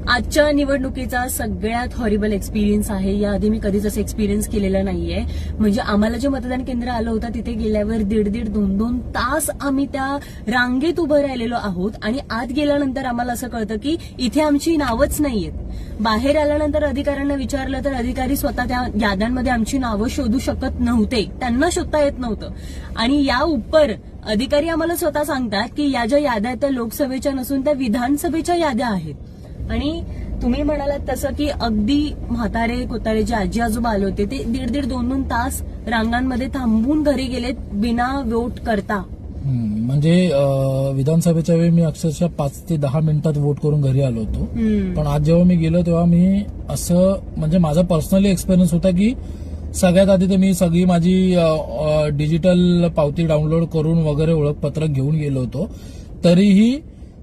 आजच्या निवडणुकीचा सगळ्यात हॉरिबल एक्सपिरियन्स आहे. याआधी मी कधीच असं एक्सपिरियन्स केलेला नाहीये. म्हणजे आम्हाला जे मतदान केंद्र आलं होतं तिथे गेल्यावर 1.5-2 तास आम्ही त्या रांगेत उभं राहिलेलो आहोत आणि आत गेल्यानंतर आम्हाला असं कळतं की इथे आमची नावच नाहीयेत. बाहेर आल्यानंतर अधिकाऱ्यांना विचारलं तर अधिकारी स्वतः त्या याद्यांमध्ये आमची नावं शोधू शकत नव्हते, त्यांना शोधता येत नव्हतं. आणि या उपर अधिकारी आम्हाला स्वतः सांगतात की या ज्या याद्या आहेत त्या लोकसभेच्या नसून त्या विधानसभेच्या याद्या आहेत. आणि तुम्ही म्हणालात तसं की अगदी म्हातारे कोतारे जे आजी आजोबा आले होते ते 1.5-2 तास रांगांमध्ये थांबून घरी गेलेत बिना वोट करता. म्हणजे विधानसभेच्या वेळी मी अक्षरशः 5 ते 10 मिनिटात वोट करून घरी आलो होतो. पण आज जेव्हा मी गेलो तेव्हा मी असं म्हणजे माझा पर्सनली एक्सपिरियन्स होता की सगळ्यात आधी तर मी सगळी माझी डिजिटल पावती डाउनलोड करून वगैरे ओळखपत्र घेऊन गेलो होतो. तरीही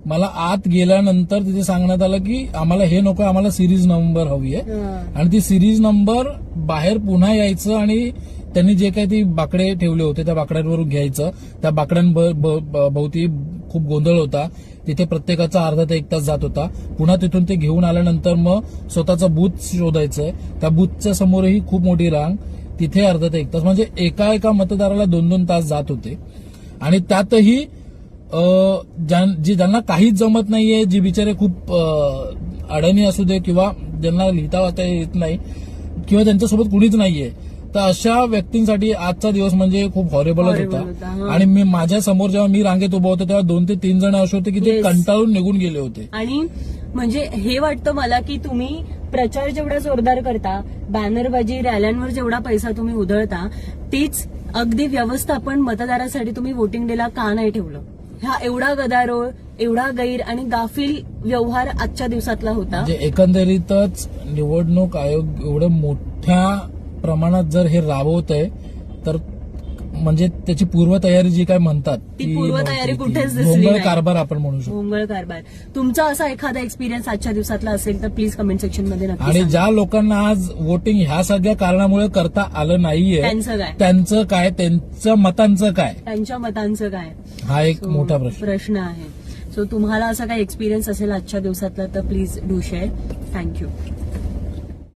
मला आत गेल्यानंतर तिथे सांगण्यात आलं की आम्हाला हे नको, आम्हाला सिरीज नंबर हवी आहे. आणि ती सिरीज नंबर बाहेर पुन्हा यायचं आणि त्यांनी जे काही ती बाकडे ठेवले होते त्या बाकड्यांवरून घ्यायचं. त्या बाकड्यांभोवती खूप गोंधळ होता. तिथे प्रत्येकाचा अर्धा ते 1 तास जात होता. पुन्हा तिथून ते घेऊन आल्यानंतर मग स्वतःचा बूथ शोधायचं. त्या बूथच्या समोरही खूप मोठी रांग, तिथे अर्धा ते 1 तास, म्हणजे एका मतदाराला 2-2 तास जात होते. आणि त्यातही ज्यांना काहीच जमत नाहीये, जी बिचारे खूप अडणी असू दे किंवा ज्यांना लिहिता वाचता येत नाही किंवा त्यांच्यासोबत कुणीच नाहीये, तर अशा व्यक्तींसाठी आजचा दिवस म्हणजे खूप हॉरेबलच होता. आणि मी माझ्या समोर जेव्हा मी रांगेत उभं होतो तेव्हा 2 ते 3 जण असे होते की ते कंटाळून निघून गेले होते. आणि म्हणजे हे वाटतं मला की तुम्ही प्रचार जेवढा जोरदार करता, बॅनरबाजी रॅल्यांवर जेवढा पैसा तुम्ही उधळता, तीच अगदी व्यवस्थापन मतदारासाठी तुम्ही वोटिंग डेला का नाही ठेवलं. हा एवढा गदारोळ, एवढा गैर आणि गाफील व्यवहार आजच्या दिवसातला होता. म्हणजे एकंदरीतच निवडणूक आयोग एवढं मोठ्या प्रमाणात जर हे राबवत आहे तर म्हणजे त्याची पूर्वतयारी जी काय म्हणतात ती पूर्वतयारी कुठेच दिसली भोंगळ नाही. कारभार आपण म्हणू शकतो. भोंगळ कारभार. तुमचा असा एखादा एक्सपिरियन्स आजच्या दिवसातला असेल तर प्लीज कमेंट सेक्शन मध्ये नक्की आणि सांगा. ज्या लोकांना आज वोटिंग ह्या सगळ्या कारणामुळे करता आलं नाहीये त्यांचं काय, त्यांच्या मतांचं काय, त्यांच्या मतांचं काय, हा एक मोठा प्रश्न आहे. सो तुम्हाला असा काही एक्सपिरियन्स असेल आजच्या दिवसातला तर प्लीज डू शेअर. थँक्यू.